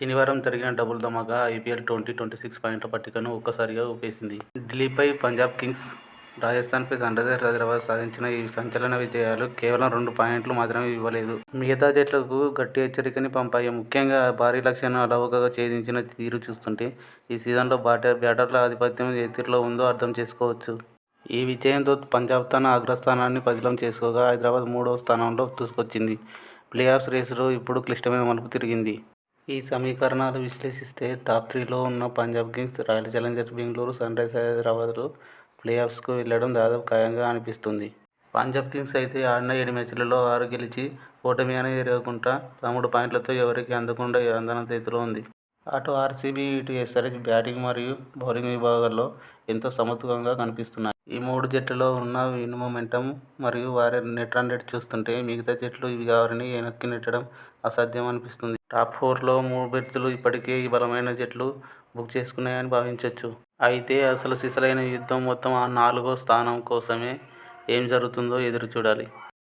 శనివారం జరిగిన డబుల్ ధమాకా ఐపీఎల్ 2026 పాయింట్ల పట్టికను ఒక్కసారిగా ఊపేసింది. ఢిల్లీపై పంజాబ్ కింగ్స్, రాజస్థాన్పై సన్రైజర్స్ హైదరాబాద్ సాధించిన ఈ సంచలన విజయాలు కేవలం 2 పాయింట్లు మాత్రమే ఇవ్వలేదు. మిగతా జట్లకు గట్టి హెచ్చరికని పంపాయి. ముఖ్యంగా భారీ లక్ష్యాలను అలవోకగా ఛేదించిన తీరు చూస్తుంటే ఈ సీజన్లో బ్యాటర్ల ఆధిపత్యం ఏ తీరులో ఉందో అర్థం చేసుకోవచ్చు. ఈ విజయంతో పంజాబ్ తన అగ్రస్థానాన్ని పదిలం చేసుకోగా హైదరాబాద్ 3వ స్థానంలో దూసుకొచ్చింది. ప్లేఆఫ్స్ రేసులో ఇప్పుడు క్లిష్టమైన మలుపు తిరిగింది. ఈ సమీకరణాలు విశ్లేషిస్తే టాప్ 3లో ఉన్న Punjab kings, royal challengers Bengaluru, sunrisers హైదరాబాద్లు ప్లేఆఫ్స్కు వెళ్లడం దాదాపు ఖాయంగా అనిపిస్తుంది. పంజాబ్ కింగ్స్ అయితే ఆడిన 7 మ్యాచ్ల్లో 6 గెలిచి ఓటమి అనే ఎరుగకుండా 13 పాయింట్లతో ఎవరికీ అందనంత ఎత్తులో ఉంది. అటు ఆర్సీబీ, ఇటు ఎస్ఆర్హెచ్ బ్యాటింగ్ మరియు బౌలింగ్ విభాగాల్లో ఎంతో సమర్థవంతంగా కనిపిస్తున్నాయి. ఈ 3 జట్లలో ఉన్న విన్ మొమెంటమ్ మరియు వారి నెట్ రన్ రేట్ చూస్తుంటే మిగతా జట్లు వారిని వెనక్కి నెట్టడం అసాధ్యం అనిపిస్తుంది. టాప్ 4లో 3 బెర్తులు ఇప్పటికే ఈ బలమైన జట్లు బుక్ చేసుకున్నాయని భావించొచ్చు. అయితే అసలు సిసలైన యుద్ధం మొత్తం ఆ 4వ స్థానం కోసమే. ఏం జరుగుతుందో ఎదురు చూడాలి.